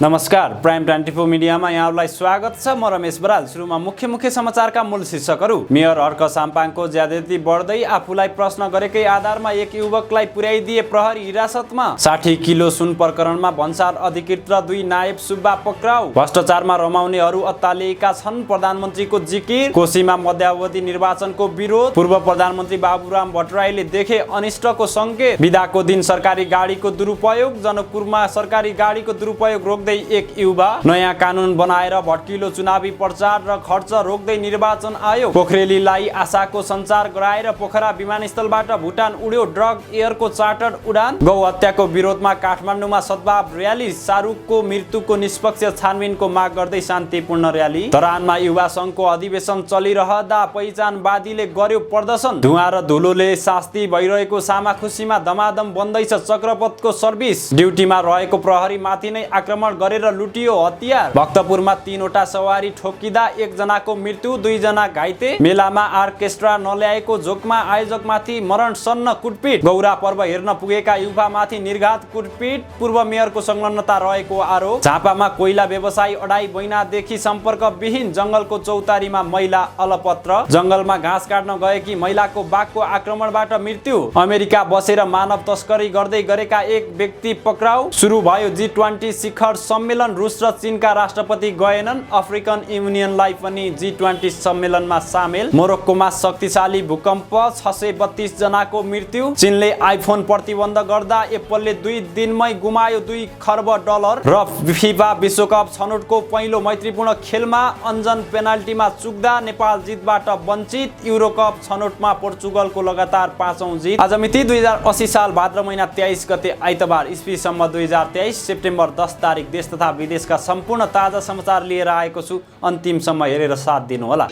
नमस्कार, प्राइम 24 मिडियामा यहाँहरूलाई स्वागत छ। म रमेश बराल। सुरुमा मुख्य समाचारका मूल शीर्षकहरू। मेयर हर्क साम्पाङको ज्यादती बढ्दै आफूलाई प्रश्न गरेकै आधारमा एक युवकलाई पुर्याइदिए प्रहरी हिरासतमा। 60 किलो सुन प्रकरणमा भन्सार अधिकृत र 2 नायब सुब्बा पक्राउ। भ्रष्टाचारमा रमाउनेहरू अत्तालिएका छन्, प्रधानमन्त्रीको जिकिर। कोशीमा मध्यावधि निर्वाचनको विरोध। पूर्व प्रधानमन्त्री बाबुराम भट्टराईले देखे अनिष्टको संकेत। बिदाको दिन सरकारी गाडीको दुरुपयोग। जनकपुरमा सरकारी गाडीको दुरुपयोग रोक्दै एक युवा। नयाँ कानुन बनाएर भड्किलो चुनावी प्रचार र खर्च रोक्दै निर्वाचन आयोग। पोखरेलीलाई आशाको सञ्चार गराएर पोखरा विमानस्थलबाट भुटान उड्यो ड्रग एयरको चार्टर्ड उडान। गौ हत्याको विरोधमा काठमाडौँमा सद्भाव र्याली। शाहरुखको मृत्युको निष्पक्ष छानबिनको माग गर्दै शान्तिपूर्ण र्याली। धरानमा युवा सङ्घको अधिवेशन चलिरहँदा पहिचानवादीले गर्यो प्रदर्शन। धुवाँ र धुलोले शास्ति भइरहेको सामाखुसीमा दमादम बन्दैछ चक्रपथको सर्भिस। ड्युटीमा रहेको प्रहरी माथि नै आक्रमण गरेर लुटियो हतियार। भक्तपुरमा 3वटा सवारी ठोकिँदा 1 जनाको मृत्यु, 2 जना घाइते। मेलामा आर्केस्ट्रा नल्याएको जोगमा आयोजकमाथि मरणसन्न कुटपिट। गौरा पर्व हेर्न पुगेका युवामाथि निर्घात कुटपिट। पूर्व मेयरको संलग्नता रहेको आरोप। झापामा कोइला व्यवसायी अढाई महिनादेखि सम्पर्कविहीन। जंगलको चौतारीमा महिला अलपत्र। जंगलमा घाँस काट्न गएकी महिलाको बाघको आक्रमणबाट मृत्यु। अमेरिका बसेर मानव तस्करी गर्दै गरेका एक व्यक्ति पक्राउ। सुरु भयो G20 शिखर सम्मेलन। रुस र चीनका राष्ट्रपति गएनन्। अफ्रिकन युनियनलाई पनि G20 सम्मेलनमा सामेल। मोरक्कोमा शक्तिशाली भूकम्प, 632 जनाको मृत्यु। चीनले आइफोन प्रतिबन्ध गर्दा एप्पलले 2 दिनमै गुमायो $2 खर्ब। र फिफा विश्वकप छनौटको पहिलो मैत्रीपूर्ण खेलमा अन्जन पेनाल्टीमा चुक्दा नेपाल जितबाट वञ्चित। युरोकप छनौटमा पोर्चुगलको लगातार 5औं जित। आज मिति 2080 साल भाद्र महिना 23 गते आइतबार, इस्वी सम्म 2023 सेप्टेम्बर 10 तारिक। देश तथा विदेशका सम्पूर्ण ताजा समाचार लिएर आएको छु। अन्तिमसम्म हेरेर साथ दिनुहोला।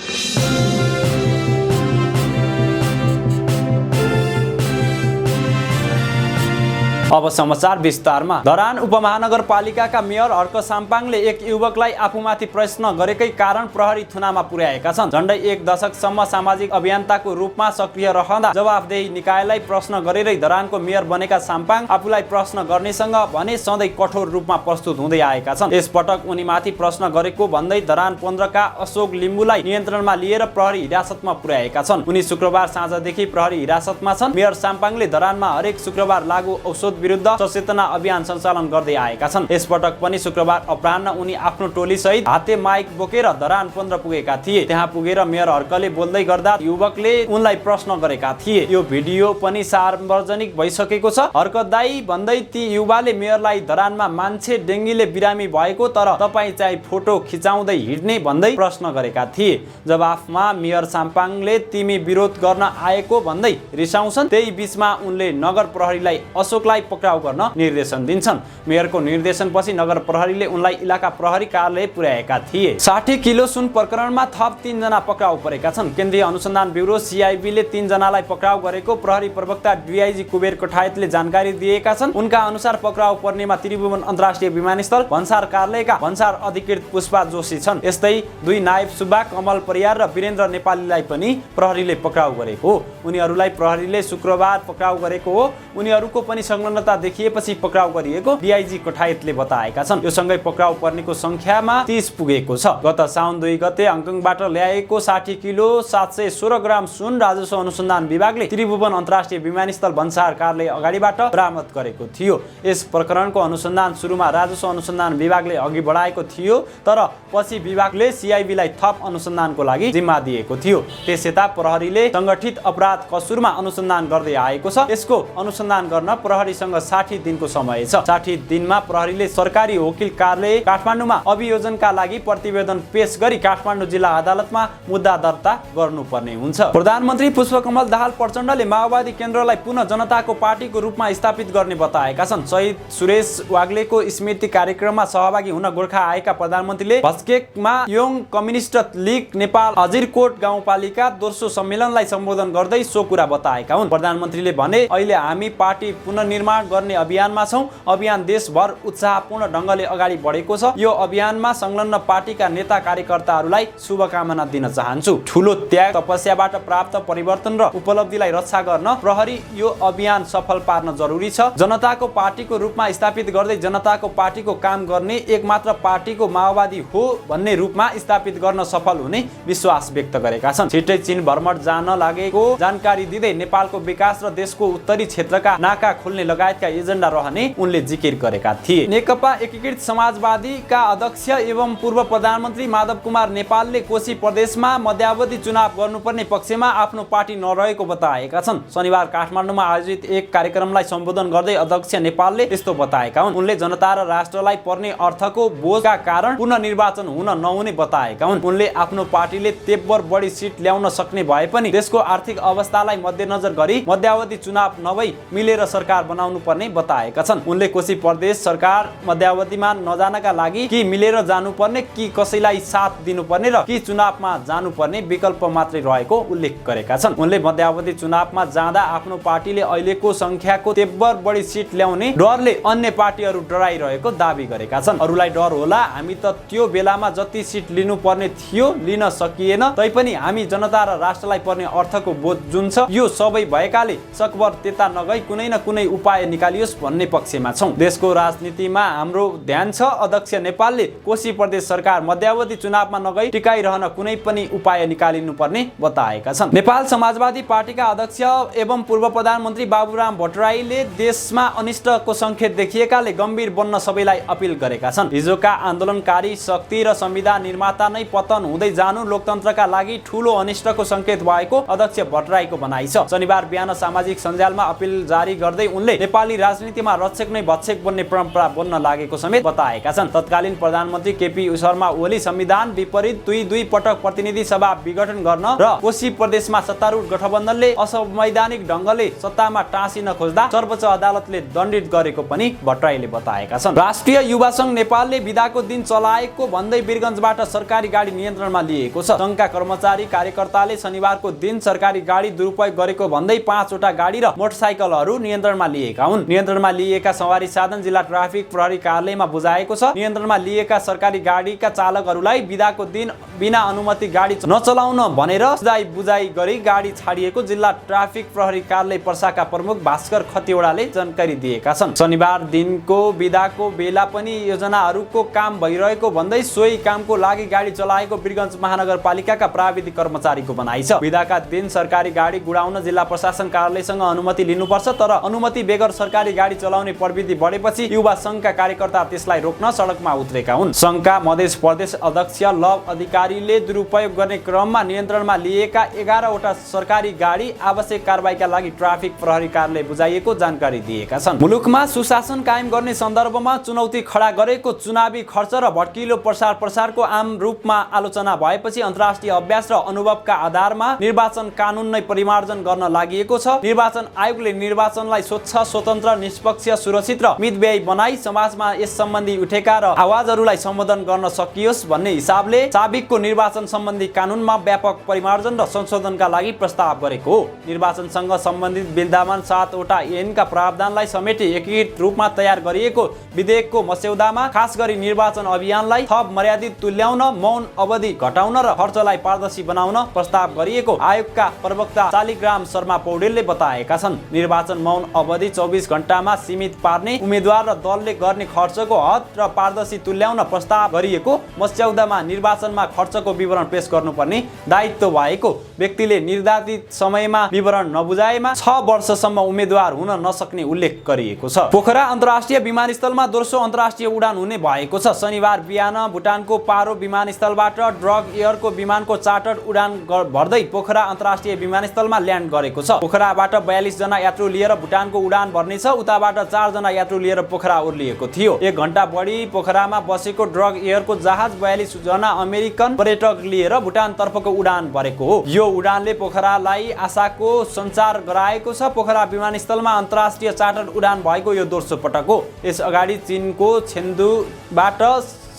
अब समाचार विस्तारमा। धरान उपमहानगरपालिकाका मेयर हर्क साम्पाङले एक युवकलाई आफूमाथि प्रश्न गरेकै कारण प्रहरी थुनामा पुर्याएका छन्। झण्डै 1 दशकसम्म सामाजिक अभियन्ताको रूपमा सक्रिय रहँदा जवाफदेही निकायलाई प्रश्न गरेरै धरानको मेयर बनेका साम्पाङ आफूलाई प्रश्न गर्नेसँग भने सधैँ कठोर रूपमा प्रस्तुत हुँदै आएका छन्। यसपटक उनीमाथि प्रश्न गरेको भन्दै धरान 15 का अशोक लिम्बुलाई नियन्त्रणमा लिएर प्रहरी हिरासतमा पुर्याएका छन्। उनी शुक्रबार साँझदेखि प्रहरी हिरासतमा छन्। मेयर साम्पाङले धरानमा हरेक शुक्रबार लागू औषध विरुद्ध सचेतना अभियान सञ्चालन गर्दै आएका छन्। यसपटक पनि शुक्रबार अपराह्न उनी आफ्नो टोली सहित हाते माइक बोकेर धरान 15 पुगेका थिए। त्यहाँ पुगेर मेयर हर्कले बोल्दै गर्दा युवकले उनलाई प्रश्न गरेका थिए। यो भिडियो पनि सार्वजनिक भइसकेको छ। हर्क दाई भन्दै ती युवाले मेयरलाई धरानमा मान्छे डेङ्गीले बिरामी भएको, तर तपाईँ चाहिँ फोटो खिचाउँदै हिँड्ने भन्दै प्रश्न गरेका थिए। जवाफमा मेयर साम्पाङले तिमी विरोध गर्न आएको भन्दै रिसाउँछन्। त्यही बीचमा उनले नगर प्रहरीलाई अशोकलाई पक्राउ गर्न निर्देशन दिन्छन्। मेयरको निर्देशनपछि नगर प्रहरीले उनलाई इलाका प्रहरी कार्यालय पुर्याएका थिए। 60 किलो सुन प्रकरणमा थप 3 जना पक्राउ परेका छन्। केन्द्रीय अनुसन्धान ब्युरो CIB ले 3 जनालाई पक्राउ गरेको प्रहरी प्रवक्ता DIG कुबेर कठायतले जानकारी दिएका छन्। उनका अनुसार पक्राउ पर्नेमा त्रिभुवन अन्तर्राष्ट्रिय विमानस्थल, भन्सार कार्यालयका भन्सार अधिकृत पुष्पा जोशी छन्। यस्तै 2 नायब सुब्बा, कमल परियार र वीरेन्द्र नेपालीलाई पनि प्रहरीले पक्राउ गरेको हो। उनीहरूलाई प्रहरीले शुक्रबार पक्राउ गरेको हो। उनीहरूको पनि संलग्नता देखिएपछि पक्राउ गरिएको DIG कठायतले बताएका छन्। यो सँगै पक्राउ पर्नेको संख्यामा 30 पुगेको छ। गत साउन 2 गते हङकङबाट ल्याएको 60 किलो 716 ग्राम सुन राजस्व अनुसन्धान विभागले त्रिभुवन अन्तर्राष्ट्रिय विमानस्थल भन्सार कार्यालय अगाडिबाट बरामद गरेको थियो। यस प्रकरणको अनुसन्धान सुरुमा राजस्व अनुसन्धान विभागले अघि बढाएको थियो, तर पछि विभागले CIB लाई थप अनुसन्धानको लागि जिम्मा दिएको थियो। त्यसयता प्रहरीले संगठित अपराध कसुरमा अनुसन्धान गर्दै आएको छ। यसको अनुसन्धान गर्न प्रहरीसँग 60 दिनको समय छ। 60 दिनमा प्रहरीले सरकारी वकिल कार्यालय काठमाडौँमा अभियोजनका लागि प्रतिवेदन पेश गरी काठमाडौँ जिल्ला अदालतमा मुद्दा दर्ता गर्नुपर्ने हुन्छ। प्रधानमन्त्री पुष्पकमल दाहाल प्रचण्डले माओवादी केन्द्रलाई पुनः जनताको पार्टीको रूपमा स्थापित गर्ने बताएका छन्। शहीद सुरेश वाग्लेको स्मृति कार्यक्रममा सहभागी हुन गोर्खा आएका प्रधानमन्त्रीले भस्केकमा योङ कम्युनिस्ट लीग नेपाल अजिरकोट गाउँपालिका दोस्रो सम्मेलनलाई सम्बोधन गर्दै सो कुरा बताएका हुन्। प्रधानमन्त्रीले भने अहिले हामी पार्टी पुनर्निर्माण निर्माण गर्ने अभियानमा छौं। अभियान देशभर उत्साहपूर्ण ढंगले अगाडि बढेको छ। यो अभियानमा संलग्न पार्टीका नेता कार्यकर्ताहरूलाई शुभकामना दिन चाहन्छु। ठूलो त्याग तपस्याबाट प्राप्त परिवर्तन र उपलब्धिलाई रक्षा गर्न प्रहरी यो अभियान सफल पार्न जरुरी छ। जनताको पार्टीको रूपमा स्थापित गर्दै जनताको पार्टीको काम गर्ने एकमात्र पार्टीको माओवादी हो भन्ने रूपमा स्थापित गर्न सफल हुने विश्वास व्यक्त गरेका छन्। छिट्टै चीन भ्रमण जान लागेको जानकारी दिँदै नेपालको विकास र देशको उत्तरी क्षेत्रका नाका खोल्ने लगायतका एजेन्डा रहने उनले जिकिर गरेका थिए। नेकपा एकीकृत समाजवादीका अध्यक्ष एवं पूर्व प्रधानमन्त्री माधव कुमार नेपालले कोशी प्रदेशमा मध्यावधि चुनाव गर्नुपर्ने पक्षमा आफ्नो पार्टी नरहेको बताएका छन्। शनिबार काठमाडौँमा आयोजित एक कार्यक्रमलाई सम्बोधन गर्दै अध्यक्ष नेपालले यस्तो बताएका हुन्। उनले जनता र राष्ट्रलाई पर्ने अर्थको बोझका कारण पुनर्निर्वाचन हुन नहुने बताएका हुन्। उनले आफ्नो पार्टीले तेब्बर बढी सिट ल्याउन सक्ने भए पनि देशको आर्थिक अवस्थालाई मध्यनजर गरी मध्यावधि चुनाव नभई मिलेर सरकार बनाउनु पर्ने बताएका छन्। उनले कोशी प्रदेश सरकार मध्यावधिमा नजानका लागि कि मिलेर जानुपर्ने कि कसैलाई साथ दिनुपर्ने र कि चुनावमा जानुपर्ने विकल्प मात्रै रहेको उल्लेख गरेका छन्। उनले मध्यावधि चुनावमा जाँदा आफ्नो पार्टीले अहिलेको संख्याको तेब्बर बढी सिट ल्याउने डरले अन्य पार्टीहरू डराइरहेको दाबी गरेका छन्। अरूलाई डर होला, हामी त त्यो बेलामा जति सिट लिनु पर्ने थियो लिन सकिएन, तैपनि हामी जनता र राष्ट्रलाई पर्ने अर्थको बोझ जुन छ यो सबै भएकाले सकभर त्यता नगई कुनै न कुनै उपाय निकालियोस् भन्ने पक्षमा छौं। देशको राजनीतिमा हाम्रो ध्यान छ। अध्यक्ष नेपालले कोशी प्रदेश सरकार मध्यावधि चुनावमा नगई टिकाइरहन कुनै पनि उपाय निकालिनु पर्ने बताएका छन्। नेपाल समाजवादी पार्टीका अध्यक्ष एवं पूर्व प्रधानमन्त्री बाबुराम भट्टराईले देशमा अनिष्टको संकेत देखिएकाले गम्भीर बन्न सबैलाई अपील गरेका छन्। हिजोका आन्दोलनकारी शक्ति र संविधान निर्माता नै पतन हुँदै जानु लोकतन्त्रका लागि ठूलो अनिष्टको संकेत भएको अध्यक्ष भट्टराईको भनाइ छ। शनिबार बिहान सामाजिक सञ्जालमा अपील जारी गर्दै उनले नेपाली राजनीतिमा रक्षक नै भक्षक बन्ने परम्परा बन्न लागेको समेत बताएका छन्। तत्कालीन प्रधानमन्त्री केपी शर्मा ओली संविधान विपरीत दुई पटक प्रतिनिधि सभा विघटन गर्न र कोशी प्रदेशमा सत्तारूढ गठबन्धनले असंवैधानिक ढंगले सत्तामा टाँसिन खोज्दा सर्वोच्च अदालतले दण्डित गरेको पनि भट्टराईले बताएका छन्। राष्ट्रिय युवा संघ नेपालले बिदाको दिन चलाएको भन्दै वीरगञ्जबाट सरकारी गाडी नियन्त्रणमा लिएको छ। संघका कर्मचारी कार्यकर्ताले शनिबारको दिन सरकारी गाडी दुरुपयोग गरेको भन्दै 5 वटा गाडी र मोटरसाइकलहरू नियन्त्रणमा लिएका हुन्। नियन्त्रणमा लिएका सवारी साधन जिल्ला ट्राफिक प्रहरी कार्यालयमा बुझाएको छ। नियन्त्रणमा लिएका सरकारी गाडीका चालकहरूलाई बिदाको दिन बिना अनुमति गाडी नचलाउन भनेर सुझाइ बुझाइ गरी गाडी छाडिएको जिल्ला ट्राफिक प्रहरी कार्यालय पर्साका प्रमुख भास्कर खतिवडाले जानकारी दिएका छन्। शनिबार दिनको बिदाको बेला पनि योजनाहरूको काम भइरहेको भन्दै सोही कामको लागि गाडी चलाएको वीरगञ्ज महानगरपालिकाका प्राविधिक कर्मचारीको भनाइ छ। बिदाका दिन सरकारी गाडी गुडाउन जिल्ला प्रशासन कार्यालयसँग अनुमति लिनुपर्छ, तर अनुमति बेगर सरकारी गाडी चलाउने प्रविधि बढेपछि युवा संघका कार्यकर्ता त्यसलाई रोक्न सडकमा उत्रेका हुन्। संघका मध्य प्रदेश अध्यक्ष लव अधिकारीले दुरुपयोग गर्ने क्रममा नियन्त्रणमा लिएका 11 वटा सरकारी गाडी आवश्यक कारबाहीका लागि ट्राफिक प्रहरी कार्यालय बुझाइएको जानकारी दिएका छन्। मुलुकमा सुशासन कायम गर्ने सन्दर्भमा चुनौती खडा गरेको चुनावी खर्च र भड्किलो प्रसारको आम रूपमा आलोचना भएपछि अन्तर्राष्ट्रिय अभ्यास र अनुभवका आधारमा निर्वाचन कानून नै परिमार्जन गर्न लागिएको छ। निर्वाचन आयोगले निर्वाचनलाई स्वच्छ, स्वतन्त्र, निष्पक्ष, सुरक्षित र मितव्ययी बनाई समाजमा यस सम्बन्धी उठेका र आवाजहरूलाई सम्बोधन गर्न सकियोस् भन्ने हिसाबले साबिकको निर्वाचन सम्बन्धी कानूनमा व्यापक परिमार्जन र संशोधनका लागि प्रस्ताव गरेको हो। निर्वाचनसँग सम्बन्धित विद्यमान 7 वटा ऐनका प्रावधानलाई समेटी एकीकृत रूपमा तयार गरिएको विधेयकको मस्यौदामा खास गरी निर्वाचन अभियानलाई थप मर्यादित तुल्याउन, मौन अवधि घटाउन र खर्चलाई पारदर्शी बनाउन प्रस्ताव गरिएको आयोगका प्रवक्ता शालिग्राम शर्मा पौडेलले बताएका छन्। निर्वाचन मौन अवधि 24 घण्टामा सीमित पार्ने, उम्मेद्वार र दलले गर्ने खर्चको हद र पारदर्शी तुल्याउन प्रस्ताव गरिएको मस्यौदामा निर्वाचनमा खर्चको विवरण पेश गर्नुपर्ने दायित्व भएको व्यक्तिले निर्धारित समयमा विवरण नबुझाएमा 6 वर्षसम्म उम्मेद्वार हुन नसक्ने उल्लेख गरिएको छ। पोखरा अन्तर्राष्ट्रिय विमानस्थलमा दोस्रो अन्तर्राष्ट्रिय उडान हुने भएको छ। शनिबार बिहान भुटानको पारो विमानस्थलबाट ड्रग एयरको विमानको चार्टर उडान भर्दै पोखरा अन्तर्राष्ट्रिय विमानस्थलमा ल्यान्ड गरेको छ। पोखराबाट 42 जना यात्रु लिएर भुटानको उडान भर्नेछ। उताबाट 4 जना यात्रु लिएर पोखरा ओर्लिएको थियो। 1 घण्टा बढी पोखरामा बसेको ड्रग एयरको जहाज 42 जना अमेरिकन पर्यटक लिएर भुटान तर्फको उडान भरेको हो। यो उडानले पोखरालाई आशाको सञ्चार गराएको छ। पोखरा विमानस्थलमा अन्तर्राष्ट्रिय चार्टर उडान भएको यो दोस्रो पटक हो। यस अगाडि चीनको छेन्दुबाट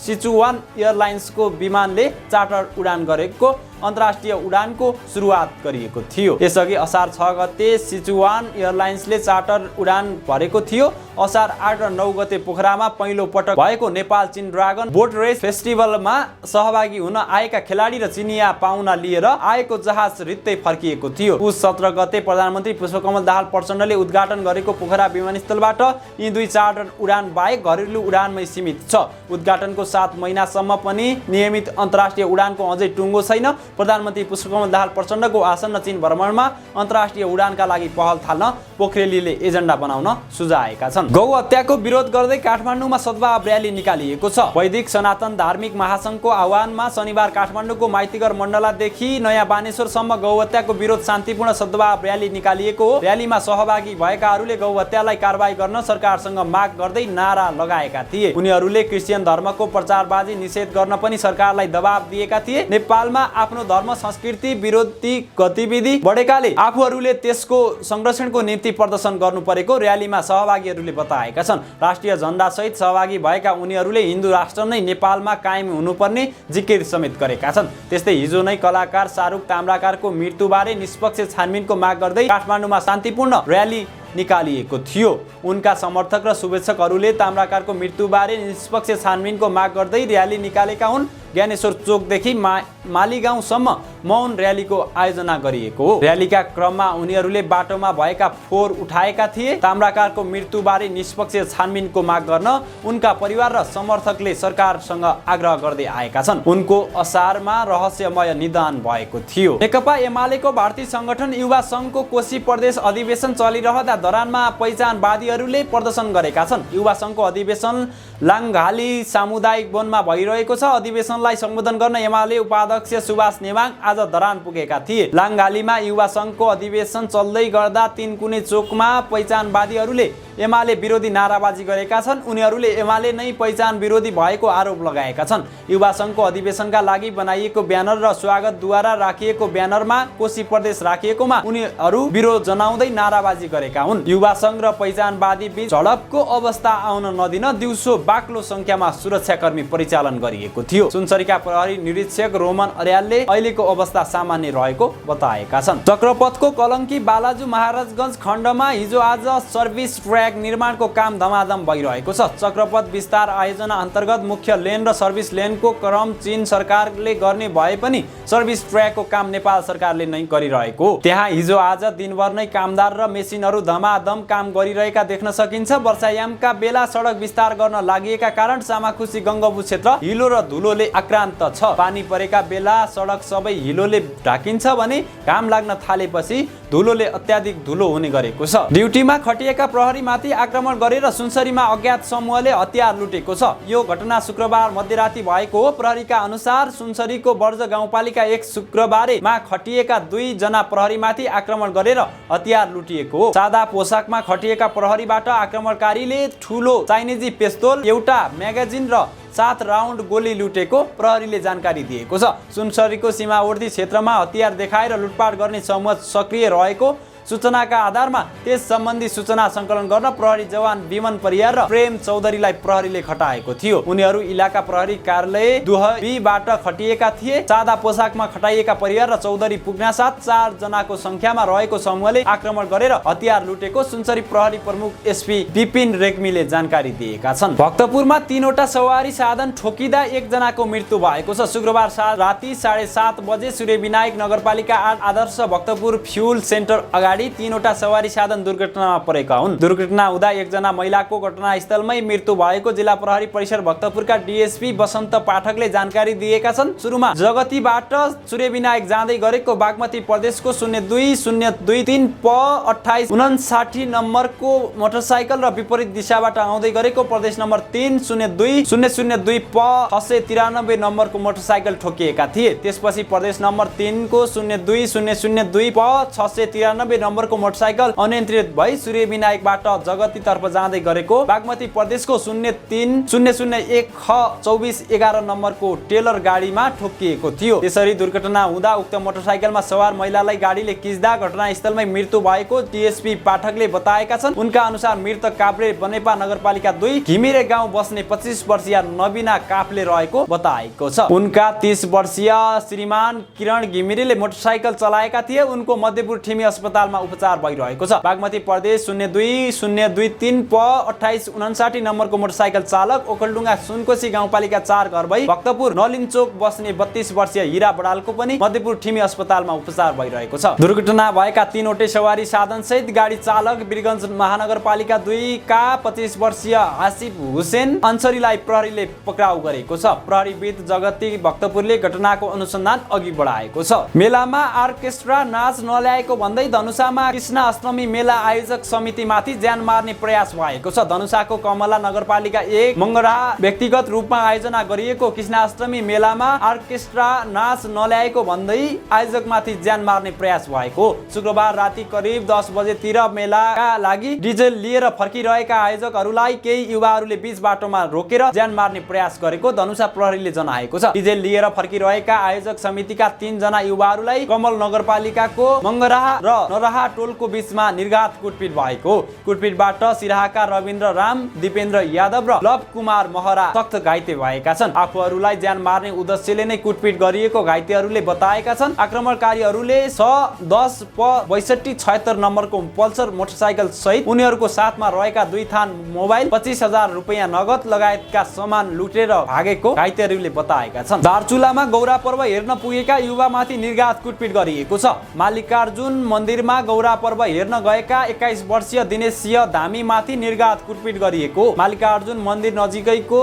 सिचुवान एयरलाइन्सको विमानले चार्टर उडान गरेको अन्तर्राष्ट्रिय उडानको सुरुवात गरिएको थियो। यसअघि असार 6 गते सिचुवान एयरलाइन्सले चार्टर उडान भरेको थियो। असार 8 र 9 गते पोखरामा पहिलो पटक भएको नेपाल चीन ड्रागन बोट रेस फेस्टिभलमा सहभागी हुन आएका खेलाडी र चिनिया पाहुना लिएर आएको जहाज रित्तै फर्किएको थियो। पुस 17 गते प्रधानमन्त्री पुष्पकमल दाहाल प्रचण्डले उद्घाटन गरेको पोखरा विमानस्थलबाट यी दुई चार्टर उडान बाहेक घरेलु उडानमै सीमित छ। उद्घाटनको 7 महिनासम्म पनि नियमित अन्तर्राष्ट्रिय उडानको अझै टुङ्गो छैन। प्रधानमन्त्री पुष्पकमल दाहाल प्रचण्डको आसन्न चीन भ्रमणमा अन्तर्राष्ट्रिय उडानका लागि पहल थाल्न पोखरेलीले एजेन्डा बनाउन सुझाएका छन्। गौ हत्याको विरोध गर्दै काठमाडौँमा सद्भाव र्याली निकालिएको छ। वैदिक सनातन धार्मिक महासंघको आह्वानमा शनिबार काठमाडौँको माइतीघर मण्डलादेखि नयाँ बानेश्वरसम्म गौ हत्याको विरोध शान्तिपूर्ण सद्भाव र्याली निकालिएको हो। र्यालीमा सहभागी भएकाहरूले गौ हत्यालाई कारबाही गर्न सरकारसँग माग गर्दै नारा लगाएका थिए। उनीहरूले क्रिस्चियन धर्मको प्रचारबाजी निषेध गर्न पनि सरकारलाई दबाब दिएका थिए। नेपालमा आफ्नो धर्म संस्कृति विरोधी गतिविधि बढेकाले आफूहरूले त्यसको संरक्षणको निम्ति प्रदर्शन गर्नु परेको र्यालीमा सहभागीहरूले बताएका छन्। राष्ट्रिय झण्डा सहित सहभागी भएका उनीहरूले हिन्दू राष्ट्र नै नेपालमा कायम हुनुपर्ने जिकिर समेत गरेका छन्। त्यस्तै हिजो नै कलाकार शाहरुख ताम्राकारको मृत्युबारे निष्पक्ष छानबिनको माग गर्दै काठमाडौँमा शान्तिपूर्ण र्याली निकालिएको थियो। उनका समर्थक र शुभेच्छकहरूले ताम्राकारको मृत्युबारे निष्पक्ष छानबिनको माग गर्दै र्याली निकालेका हुन्। ज्ञानेश्वर चोकदेखि मालीगाउँसम्म मौन र्यालीको आयोजना गरिएको हो। र्यालीका क्रममा उनीहरूले बाटोमा भएका फोहोर उठाएका थिए। ताम्राकारको मृत्युबारे निष्पक्ष छानबिनको माग गर्न उनका परिवार र समर्थकले सरकारसँग आग्रह गर्दै आएका छन्। उनको असारमा रहस्यमय निधन भएको थियो। नेकपा एमालेको भारतीय संगठन युवा संघको कोशी प्रदेश अधिवेशन चलिरहँदा धरानमा पहिचानवादीहरूले प्रदर्शन गरेका छन्। युवा संघको अधिवेशन लाङघाली सामुदायिक वनमा भइरहेको छ। अधिवेशनलाई सम्बोधन गर्न एमाले उपाध्यक्ष सुभाष नेवाङ आज धरान पुगेका थिए। लाङघालीमा युवा संघको अधिवेशन चल्दै गर्दा तीनकुने चोकमा पहिचानवादीहरूले एमाले विरोधी नाराबाजी गरेका छन्। उनीहरूले एमाले नै पहिचान विरोधी भएको आरोप लगाएका छन्। युवा संघको अधिवेशनका लागि बनाइएको ब्यानर र स्वागतद्वारा राखिएको ब्यानरमा कोशी प्रदेश राखिएकोमा उनीहरू विरोध जनाउँदै नाराबाजी गरेका हुन्। युवा संघ र पहिचानवादी बीच झडपको अवस्था आउन नदिन दिउँसो बाक्लो संख्यामा सुरक्षाकर्मी परिचालन गरिएको थियो। सुनसरीका प्रहरी निरीक्षक रोमन अर्यालले अहिलेको अवस्था सामान्य रहेको बताएका छन्। चक्रपथको कलङ्की बालाजु महाराजगञ्ज खण्डमा हिजो आज सर्भिस ट्र्याक निर्माणको काम धमाधम भइरहेको छ। चक्रपथ विस्तार आयोजना अन्तर्गत मुख्य लेन र सर्भिस लेनको क्रम चीन सरकारले गर्ने भए पनि सर्भिस ट्र्याकको काम नेपाल सरकारले नै गरिरहेको हो। त्यहाँ हिजो आज दिनभर नै कामदार र मेसिनहरू धमाधम काम गरिरहेका देख्न सकिन्छ। वर्षायामका बेला सडक विस्तार गर्न लागिएका कारण सामाखुसी गङ्गबु क्षेत्र हिलो र धुलोले आक्रान्त छ। पानी परेका बेला सडक सबै हिलोले ढाकिन्छ भने घाम लाग्न थालेपछि धुलोले अत्याधिक धुलो हुने गरेको छ। ड्युटीमा खटिएका प्रहरीमाथि आक्रमण गरेर सुनसरीमा अज्ञात समूहले हतियार लुटेको छ। यो घटना शुक्रबार मध्यराति भएको हो। प्रहरीका अनुसार सुनसरीको बर्ज गाउँपालिका 1 शुक्रबारेमा खटिएका 2 जना प्रहरीमाथि आक्रमण गरेर हतियार लुटिएको हो। सादा पोसाकमा खटिएका प्रहरीबाट आक्रमणकारीले ठूलो चाइनिजी पिस्तोल, एउटा म्यागजिन र 7 राउन्ड गोली लुटेको प्रहरीले जानकारी दिएको छ। सुनसरीको सीमावर्ती क्षेत्रमा हतियार देखाएर लुटपाट गर्ने समूह सक्रिय रहेको सूचनाका आधारमा त्यस सम्बन्धी सूचना सङ्कलन गर्न प्रहरी जवान विमन परियार र प्रेम चौधरीलाई प्रहरीले खटाएको थियो। उनीहरू इलाका प्रहरी कार्यालय दुहबीबाट खटिएका थिए। सादा पोसाकमा खटाइएका परियार र चौधरी पुग्नासाथ 4 जनाको संख्यामा रहेको समूहले आक्रमण गरेर हतियार लुटेको सुनसरी प्रहरी प्रमुख एसपी विपिन रेग्मीले जानकारी दिएका छन्। भक्तपुरमा 3 वटा सवारी साधन ठोकिँदा 1 जनाको मृत्यु भएको छ। शुक्रबार राति 7:30 बजे सूर्यविनायक नगरपालिका 8 आदर्श भक्तपुर फ्युल सेन्टर अगाडि 3 वटा सवारी साधन दुर्घटनामा परेका हुन्। दुर्घटना हुँदा 1 जना महिलाको घटनास्थलमै मृत्यु भएको जिल्ला प्रहरी परिसर भक्तपुरका डीएसपी बसन्त पाठकले जानकारी दिएका छन्। सुरुमा जगतीबाट सूर्यविनायक जाँदै गरेको बागमती प्रदेशको 02-023 प 2859 नम्बरको मोटरसाइकल र विपरीत दिशाबाट आउँदै गरेको प्रदेश नम्बर 3-02-002 प 693 नम्बरको मोटरसाइकल ठोकिएका थिए। त्यसपछि प्रदेश नम्बर 3 को 02-002 प 693 नम्बरको मोटरसाइकल अनियन्त्रित भई सूर्य विनायकबाट जगतीतर्फ जाँदै गरेको बागमती प्रदेशको 03-001 ख 2411 नम्बरको टेलर गाडीमा ठोकिएको थियो। त्यसरी दुर्घटना हुँदा उक्त मोटरसाइकलमा सवार महिलालाई गाडीले किच्दा घटनास्थलमै मृत्यु भएको डीएसपी पाठकले बताएका छन्। उनका अनुसार मृतक काप्ले बनेपा नगरपालिका 2 घिमिरे गाउँ बस्ने 25 वर्षीय नबिना काप्ले रहेको बताएको छ। उनका 30 वर्षीय श्रीमान किरण घिमिरेले मोटरसाइकल चलाएका थिए। उनको मध्यपुर ठिमी अस्पतालमा उपचार भइरहेको छ। बागमती प्रदेश 02-023 प 2859 नम्बरको मोटरसाइकल चालक ओखलडुङ्गा सुनकोशी गाउँपालिका 4 घर भई भक्तपुर नलिनचोक बस्ने 32 वर्षीय हिरा बडालको पनि मध्यपुर ठिमी अस्पतालमा उपचार भइरहेको छ। दुर्घटना भएका 3 वटै सवारी साधन सहित गाडी चालक वीरगञ्ज महानगरपालिका 2 का 25 वर्षीय आसिफ हुसेन अन्सरीलाई प्रहरीले पक्राउ गरेको छ। प्रहरीविद जगती भक्तपुरले घटनाको अनुसन्धान अघि बढाएको छ। मेलामा आर्केस्ट्रा नाच नल्याएको भन्दै धनुषामा कृष्ण अष्टमी मेला आयोजक समितिमाथि ज्यान मार्ने प्रयास भएको छ। धनुषाको कमला नगरपालिका 1 मंगराहा व्यक्तिगत रूपमा आयोजना गरिएको कृष्णाष्टमी मेलामा आर्केस्ट्रा नाच नल्याएको भन्दै आयोजकमाथि ज्यान मार्ने प्रयास भएको। शुक्रबार राति करिब 10 बजेतिर मेलाका लागि डिजे लिएर फर्किरहेका आयोजकहरूलाई केही युवाहरूले बीच बाटोमा रोकेर ज्यान मार्ने प्रयास गरेको धनुषा प्रहरीले जनाएको छ। डिजे लिएर फर्किरहेका आयोजक समितिका 3 जना युवाहरूलाई कमल नगरपालिकाको मंगराहा र नराहा टोलको बीचमा निर्घात कुटपिट भएको। कुटपिटबाट सिराहाका रविन्द्र राम, दिपेन्द्र यादव र लव कुमार महरा सख्त घाइते भएका छन्। आफूहरूलाई ज्यान मार्ने उद्देश्यले नै कुटपिट गरिएको घाइतेहरूले बताएका छन्। आक्रमणकारीहरूले 10 प 6276 नम्बरको पल्सर मोटरसाइकल सहित उनीहरूको साथमा रहेका 2 थान मोबाइल, 25,000 रुपैयाँ नगद लगायतका सामान लुटेर भागेको घाइतेहरूले बताएका छन्। दार्चुलामा गौरा पर्व हेर्न पुगेका युवामाथि निर्घात कुटपिट गरिएको छ। मालिकार्जुन मन्दिरमा गौरा पर्व हेर्न गएका 21 वर्षीय दिनेश सिंह धामीमाथि निर्घात कुटपिट गरिएको। मालिकार्जुन मन्दिर नजिकैको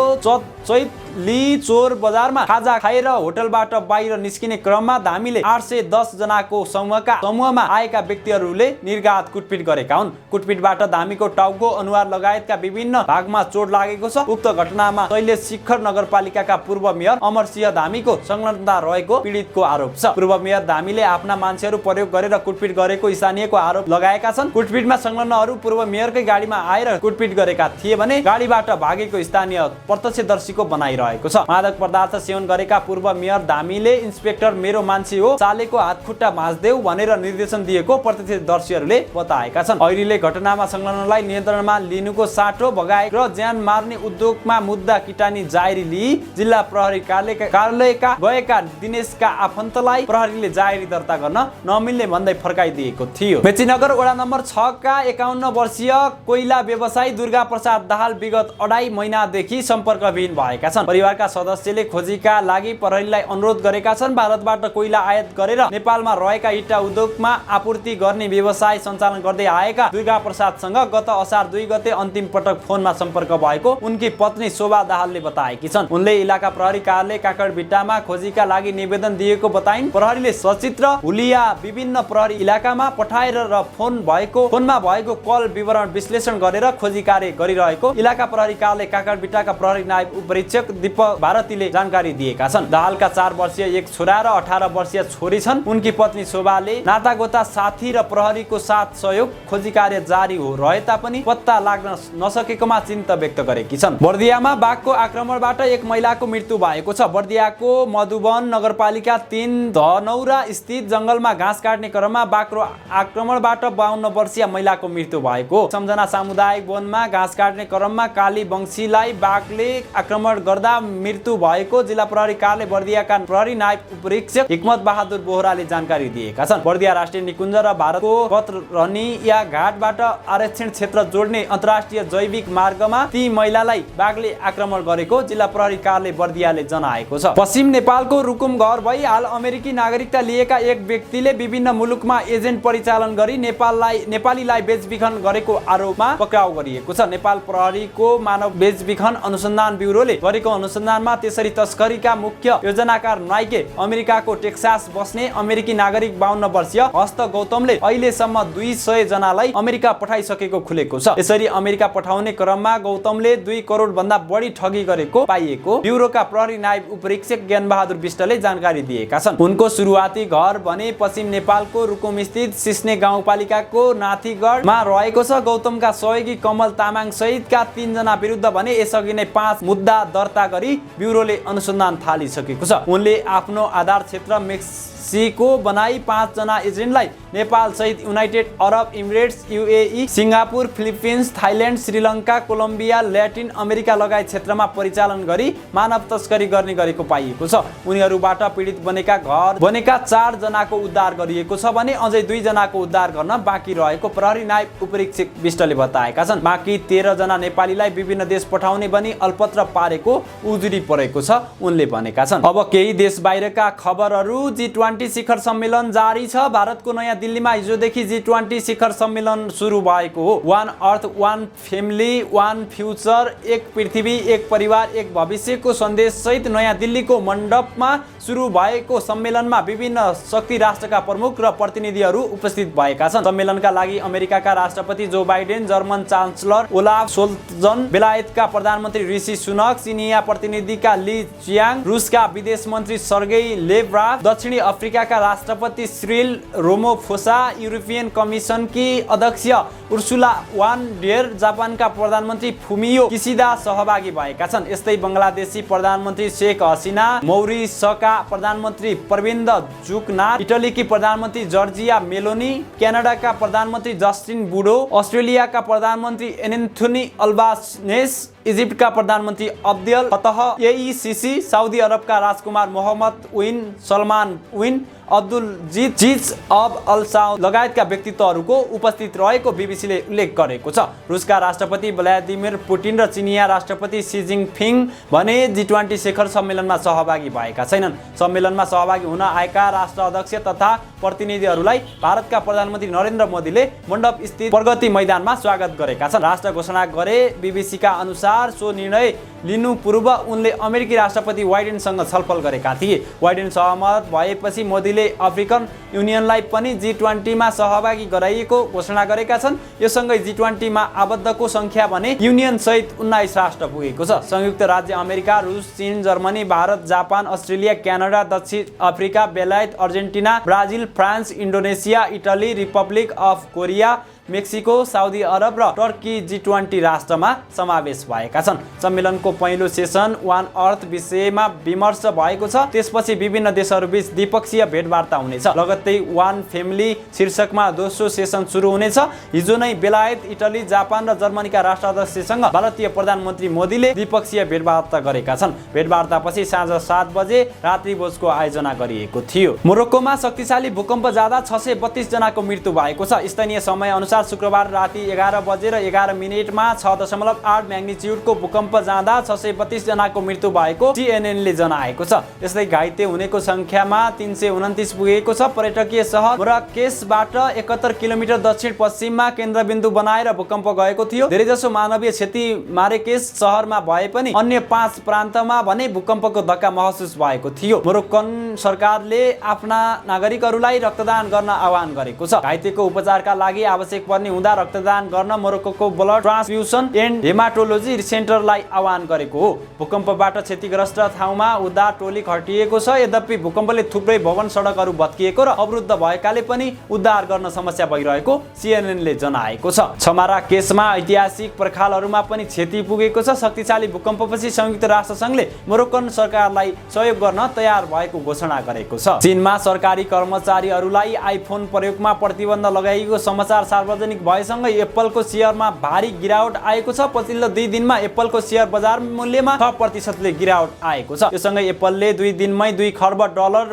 चैतली चोर बजारमा खाजा खाएर होटलबाट बाहिर निस्किने क्रममा धामीले 810 जनाको समूहमा आएका व्यक्तिहरूले निर्घात कुटपिट गरेका हुन्। कुटपिटबाट धामीको टाउको, अनुहार लगायतका विभिन्न भागमा चोट लागेको छ। उक्त घटनामा शैलेश शिखर नगरपालिकाका पूर्व मेयर अमर सिंह धामीको संलग्नता रहेको पीडितको आरोप छ। पूर्व मेयर धामीले आफ्ना मान्छेहरू प्रयोग गरेर कुटपिट गरेको स्थानीयको आरोप लगाएका छन्। कुटपिटमा संलग्नहरू पूर्व मेयरकै गाडीमा आएर कुटपिट गरेका थिए भने गाडीबाट भागेको स्थानीय प्रत्यक्षदर्शीको बनाइरहेको छ। मादक पदार्थ सेवन गरेका पूर्व मेयर धामीले इन्स्पेक्टर मेरो मान्छे हो, चालेको हातखुट्टा भाँच्देऊ भनेर निर्देशन दिएको प्रत्यक्षदर्शीहरूले बताएका छन्। ऐरीले घटनामा संलग्नलाई नियन्त्रणमा लिनुको साटो भगाएको र ज्यान मार्ने उद्योगमा मुद्दा किटानी जारी लिई जिल्ला प्रहरी कार्यालयका गएका दिनेशका आफन्तलाई प्रहरीले जाहेरी दर्ता गर्न नमिल्ने भन्दै फर्काइदिएको थियो। मेचीनगर वडा नम्बर 6 का 51 वर्षीय कोइला व्यवसायी दुर्गा प्रसाद दाहाल विगत 2.5 महिनादेखि सम्पर्कविहीन भएका छन्। परिवारका सदस्यले खोजीका लागि प्रहरीलाई अनुरोध गरेका छन्। भारतबाट कोइला आयात गरेर नेपालमा रहेका इटा उद्योगमा आपूर्ति गर्ने व्यवसाय सञ्चालन गर्दै आएका दुर्गा प्रसादसँग गत असार 2 गते अन्तिम पटक फोनमा सम्पर्क भएको उनकी पत्नी शोभा दाहालले बताएकी छन्। उनले इलाका प्रहरी कार्यालय काकडभिट्टामा खोजीका लागि निवेदन दिएको बताइन्। प्रहरीले सचित्र हुलिया विभिन्न प्रहरी इलाकामा पठाएर र फोनमा भएको कल विवरण विश्लेषण गरेर खोजी कार्य गरिरहेको इलाका प्रहरी कार्यालय काकडभिट्टाका प्रहरी नायब उपरीक्षक दीपक भारतीले जानकारी दिएका छन्। दाहालका 4 वर्षीय एक छोरा र 18 वर्षीय छोरी छन्। उनकी पत्नी शोभाले नातागोता साथी र प्रहरीको साथ सहयोग खोजी कार्य जारी हो रहे तापनि पत्ता लाग्न नसकेकोमा चिन्ता व्यक्त गरेकी छन्। बर्दियामा बाघको आक्रमणबाट एक महिलाको मृत्यु भएको छ। बर्दियाको मधुवन नगरपालिका 3 धनौरा स्थित जंगलमा घाँस काट्ने क्रममा बाघको आक्रमणबाट 52 वर्षीय महिलाको मृत्यु भएको। सम्झना सामुदायिक वनमा घाँस काट्ने क्रममा काली वंशीलाई बाघले आक्रमण गर्दा मृत्यु भएको जिल्ला प्रहरी कार्यालय बर्दियाका प्रहरी नायब उपरीक्षक हिक्मत बहादुर बोहराले जानकारी दिएका छन्। बर्दिया राष्ट्रिय निकुञ्ज र भारतको कतरनिया घाटबाट आरक्षण क्षेत्र जोड्ने अन्तर्राष्ट्रिय जैविक मार्गमा ती महिलालाई बाघले आक्रमण गरेको जिल्ला प्रहरी कार्यालय बर्दियाले जनाएको छ। पश्चिम नेपालको रुकुम घर भई हाल अमेरिकी नागरिकता लिएका एक व्यक्तिले विभिन्न मुलुकमा एजेन्ट परिचालन गरी नेपालीलाई बेचबिखन गरेको आरोपमा पक्राउ गरिएको छ। नेपाल प्रहरीको मानव बेचबिखन अनुसन्धान ब्युरोले गौतमले गरेको अनुसन्धानमा त्यसरी तस्करीका मुख्य योजनाकार नाइके अमेरिकाको टेक्सास बस्ने अमेरिकी नागरिक 52 वर्षीय हस्त गौतमले अहिलेसम्म 200 जनालाई अमेरिका पठाइसकेको खुलेको छ। यसरी अमेरिका पठाउने क्रममा गौतमले 2 करोड भन्दा बढी ठगी गरेको पाइएको ब्युरोका प्रहरी नायब उपरीक्षक ज्ञानबहादुर विष्टले जानकारी दिएका छन्। उनको सुरुवाती घर भने पश्चिम नेपालको रुकुम स्थित सिस्ने गाउँपालिकाको नाथीगढमा रहेको छ। गौतमका सहयोगी कमल तामाङ सहितका 3 जना विरुद्ध भने यसअघि नै 5 मुद्दा दर्ता गरी ब्युरोले अनुसन्धान थालिसकेको छ। उनले आफ्नो आधार क्षेत्र मेक्सिको बनाई 5 जना एजेन्टलाई नेपाल सहित United Arab Emirates, UAE, Singapore, Philippines, Thailand, Sri Lanka, Colombia, Latin America लगायत क्षेत्रमा परिचालन गरी मानव तस्करी गर्ने गरेको पाइएको छ। उनीहरूबाट पीडित बनेका 4 जनाको उद्धार गरिएको छ भने अझै 2 जनाको उद्धार गर्न बाँकी रहेको प्रहरी नायब उपरीक्षक विष्टले बताएका छन्। बाँकी 13 जना नेपालीलाई विभिन्न देश पठाउने भनी अलपत्र पारेको उजुरी परेको छ उनले भनेका छन्। अब केही देश बाहिरका खबरहरू। G20 शिखर सम्मेलन जारी छ। भारतको नयाँ दिल्लीमा हिजोदेखि G20 शिखर सम्मेलन सुरु भएको हो। वान अर्थ, वान फ्यामिली, वान फ्युचर, एक पृथ्वी, एक परिवार, एक भविष्यको सन्देश सहित नयाँ दिल्लीको मण्डपमा सुरु भएको सम्मेलनमा विभिन्न शक्ति राष्ट्रका प्रमुख र प्रतिनिधिहरू उपस्थित भएका छन्। सम्मेलनका लागि अमेरिकाका राष्ट्रपति Joe Biden, German chancellor Olaf Scholz, बेलायतका प्रधानमन्त्री ऋषि सुनक, चिनिया प्रतिनिधिका ली चियाङ, रुसका विदेश मन्त्री सर्गेई लेव्राभ, दक्षिणी अफ्रिकाका राष्ट्रपति सिरिल रामाफोसा, युरोपियन कमिसनकी अध्यक्ष उर्सुला वान डेर, जापानका प्रधानमन्त्री फुमियो किसिदा सहभागी भएका छन्। यस्तै बङ्गलादेशी प्रधानमन्त्री शेख हसिना, मौरिसका प्रधानमन्त्री प्रविन्द जुगनाथ, इटलीकी प्रधानमन्त्री जर्जिया मेलोनी, क्यानाडाका प्रधानमन्त्री जस्टिन बुडो, अस्ट्रेलियाका प्रधानमन्त्री एन्थोनी अल्बानेस, इजिप्टका प्रधानमन्त्री अब्देल फतह AECC, साउदी अरबका राजकुमार मोहम्मद बिन सलमान बिन अब्दुलजिज अल साउद लगायतका व्यक्तित्वहरूको उपस्थित रहेको बीबीसीले उल्लेख गरेको छ। रुसका राष्ट्रपति भ्लादिमिर पुटिन र चिनिया राष्ट्रपति सी जिनपिङ भने G20 शिखर सम्मेलनमा सहभागी भएका छैनन्। सम्मेलनमा सहभागी हुन आएका राष्ट्र अध्यक्ष तथा प्रतिनिधिहरूलाई भारतका प्रधानमन्त्री नरेन्द्र मोदीले मण्डप स्थित प्रगति मैदानमा स्वागत गरेका छन्। राष्ट्र घोषणा गरे। बीबीसीका अनुसार सो निर्णय लिनु पूर्व उनले अमेरिकी राष्ट्रपति बाइडेनसँग छलफल गरेका थिए। बाइडेन सहमत भएपछि मोदीले अफ्रिकन युनियनलाई पनि G20 मा सहभागी गराइएको घोषणा गरेका छन्। यो सँगै G20 मा आबद्धको संख्या भने युनियन सहित 19 राष्ट्र पुगेको छ। संयुक्त राज्य अमेरिका, रुस, चीन, Germany, Bharat, Japan, Australia, Canada, दक्षिण अफ्रिका, बेलायत, Argentina, Brazil, France, Indonesia, Italy, Republic of Korea, Mexico, Saudi Arab र टर्की G20 राष्ट्रमा समावेश भएका छन्। सम्मेलनको पहिलो सेसन वान अर्थ विषयमा विमर्श भएको छ। त्यसपछि विभिन्न देशहरूबीच द्विपक्षीय भेटवार्ता हुनेछ। लगत्तै वान फ्यामिली शीर्षकमा दोस्रो सेसन सुरु हुनेछ। हिजो नै बेलायत, इटली, जापान र जर्मनीका राष्ट्राध्यक्षसँग भारतीय प्रधानमन्त्री मोदीले द्विपक्षीय भेटवार्ता गरेका छन्। भेटवार्तापछि साँझ 7 बजे रात्रिभोजको आयोजना गरिएको थियो। मोरक्कोमा शक्तिशाली भूकम्प जाँदा 632 जनाको मृत्यु भएको छ। स्थानीय समय अनुसार शुक्रबार राति 11:11 6.8 म्याग्निच्युडको भूकम्प जाँदा 632 जनाको मृत्यु भएको CNN ले जनाएको छ। यस्तै घाइते हुनेको संख्यामा 329 पुगेको छ। पर्यटकीय सहर मराकेसबाट 71 किलोमिटर दक्षिण पश्चिममा केन्द्रबिन्दु बनाएर भूकम्प गएको थियो। धेरैजसो मानवीय क्षति मारेकेस सहरमा भए पनि अन्य 5 प्रान्तमा भने भूकम्पको धक्का महसुस भएको थियो। मोरक्कन सरकारले आफ्ना नागरिकहरूलाई रक्तदान गर्न आह्वान गरेको छ। घाइतेको उपचारका लागि आवश्यक पर्ने हुँदा रक्तदान गर्न मोरक्कोको ब्लड ट्रान्सफ्युजन एन्ड हेमाटोलोजी सेन्टरलाई आह्वान गरेको हो। भूकम्पबाट क्षतिग्रस्त ठाउँमा उद्धार टोली खटिएको छ। यद्यपि भूकम्पले थुप्रै भवन सडकहरू भत्किएको र अवरुद्ध भएकाले पनि उद्धार गर्न समस्या भइरहेको CNN ले जनाएको छ। छमारा केसमा ऐतिहासिक पर्खालहरूमा पनि क्षति पुगेको छ। शक्तिशाली भूकम्पपछि संयुक्त राष्ट्र संघले मोरक्कन सरकारलाई सहयोग गर्न तयार भएको घोषणा गरेको छ। चीनमा सरकारी कर्मचारीहरूलाई आइफोन प्रयोगमा प्रतिबन्ध लगाइएको समाचार सार्वजनिक भएसँगै एप्पलको शेयरमा भारी गिरावट आएको छ। पछिल्लो 2 दिनमा एप्पलको शेयर बजार मूल्यमा 6% ले गिरावट आएको छ। योसँगै एप्पलले 2 दिनमै $2 खर्ब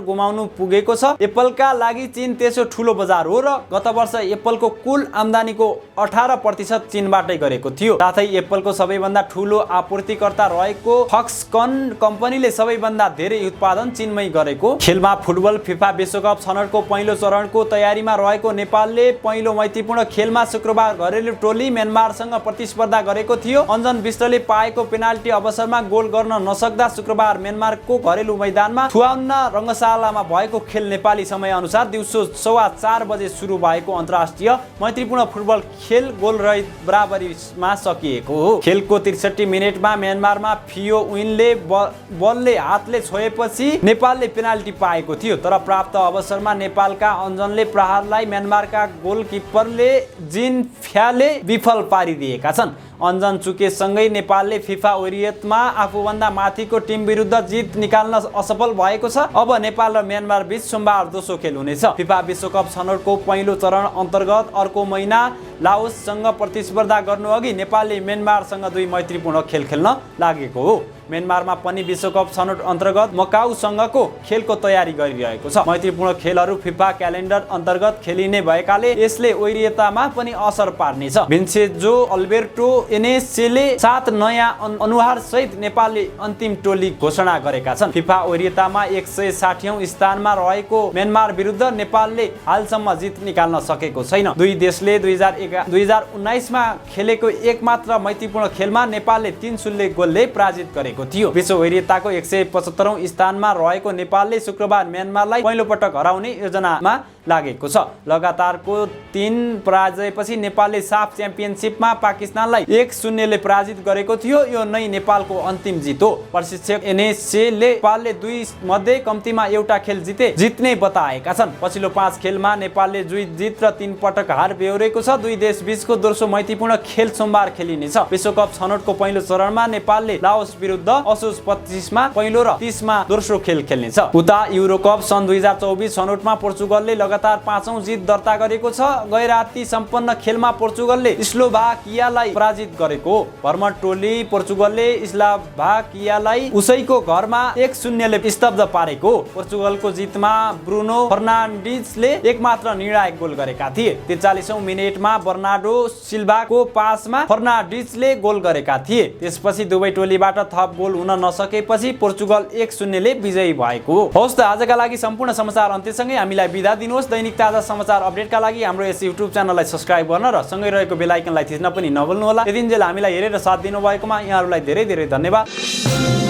गुमाउनु पुगेको छ। एप्पलका लागि चीन तेस्रो ठूलो बजार हो र गत वर्ष एप्पलको कुल आम्दानीको 18% चीनबाटै गरेको थियो। साथै एप्पलको सबैभन्दा ठूलो आपूर्तिकर्ता रहेको फक्सकन कम्पनीले सबैभन्दा धेरै उत्पादन चीनमै गरेको। खेलमा फुटबल फिफा विश्वकप छनौटको पहिलो चरणको तयारीमा रहेको नेपालले पहिलो मैत्रीपूर्ण खेलमा शुक्रबार घरेलु टोली म्यानमारसँग प्रतिस्पर्धा गरेको थियो। अन्जन विष्टले पाएको पेनाल्टी अवसरमा गोल गर्न नसक्दा शुक्रबार म्यानमारको घरेलु मैदानमा ५४ रङ्गशालामा भएको खेल नेपाली समय अनुसार दिउँसो 4:15 बजे सुरु भएको अन्तर्राष्ट्रिय मैत्रीपूर्ण फुटबल खेल गोलरहित बराबरीमा सकिएको हो। खेलको ६३ मिनेटमा म्यानमारमा फियो विनले बलले हातले छोएपछि नेपालले पेनाल्टी पाएको थियो, तर प्राप्त अवसरमा नेपालका अन्जनले प्रहारलाई म्यानमारका गोलकिपरले जिन फ्याले विफल पारिदिएका छन्। अन्जन चुकेसँगै नेपालले फिफा वरियतमा आफूभन्दा माथिको टिम विरुद्ध जित निकाल्न असफल भएको छ। अब नेपाल र म्यानमार बीच सोमबार दोस्रो खेल हुनेछ। फिफा विश्वकप छनौटको पहिलो चरण अन्तर्गत अर्को महिना लाओससँग प्रतिस्पर्धा गर्नुअघि नेपालले म्यानमारसँग 2 मैत्रीपूर्ण खेल खेल्न लागेको हो। म्यानमारमा पनि विश्वकप छनौट अन्तर्गत मकाउसँगको खेलको तयारी गरिरहेको छ। मैत्रीपूर्ण खेलहरू फिफा क्यालेन्डर अन्तर्गत खेलिने भएकाले यसले वरियतामा पनि असर पार्नेछ। भिन्सेन्जो अल्बेर्टो एनेसेले 7 नयाँ अनुहार सहित नेपालले अन्तिम टोली घोषणा गरेका छन्। फिफा वरियतामा 160औं स्थानमा रहेको म्यानमार विरुद्ध नेपालले हालसम्म जित निकाल्न सकेको छैन। दुई देशले 2019 मा खेलेको एकमात्र मैत्रीपूर्ण खेलमा नेपालले 3-0 गोलले पराजित गरेको थियो। विश्व वरियताको 175औं स्थानमा रहेको नेपालले शुक्रबार म्यानमारलाई पहिलो पटक हराउने योजनामा लागेको छ। लगातारको 3 पराजयपछि नेपालले साफ च्याम्पियनशिपमा पाकिस्तानलाई 1-0 ले पराजित गरेको थियो। यो नै नेपालको अन्तिम जित हो। प्रशिक्षक एनएससीले नेपालले 2 मध्ये कम्तीमा एउटा खेल जित्ने बताएका छन्। पछिल्लो 5 खेलमा नेपालले 2 जित र 3 पटक हार बेहोरेको छ। दुई देश बीचको दोस्रो मैत्रीपूर्ण खेल सोमबार खेलिनेछ। विश्वकप छनौटको पहिलो चरणमा नेपालले लाओस विरुद्ध असोज 25 मा पहिलो र 30 मा दोस्रो खेल खेल्नेछ। उता युरोकप सन् 2024 छनौटमा पोर्चुगलले लगातार 5औं जित दर्ता गरेको छ। गैराती सम्पन्न खेलमा पोर्चुगलले स्लोभाकियालाई पराजित गरेको हो। भर्मर टोली पोर्चुगलले स्लोभाकियालाई उसैको घरमा 1-0 ले स्तब्ध पारेको हो। पोर्चुगलको जितमा ब्रुनो फर्नान्डिजले एकमात्र निर्णायक गोल गरेका थिए। 43औं मिनेटमा बर्नार्डो सिल्भाको पासमा फर्नान्डिजले गोल गरेका थिए। त्यसपछि दुवै टोलीबाट थप गोल हुन नसकेपछि पोर्चुगल 1-0 ले विजयी भएको हो। हौस् त आजका लागि सम्पूर्ण समाचार अन्त्यसँगै हामीलाई बिदा दिनुहोस्। दैनिक ताजा समाचार अपडेटका लागि हाम्रो यस युट्युब च्यानललाई सब्स्क्राइब गर्न र सँगै रहेको बेल आइकनलाई थिच्न पनि नभुल्नुहोला। यतिन्जेल हामीलाई हेरेर साथ दिनुभएकोमा यहाँहरूलाई धेरै धेरै धन्यवाद।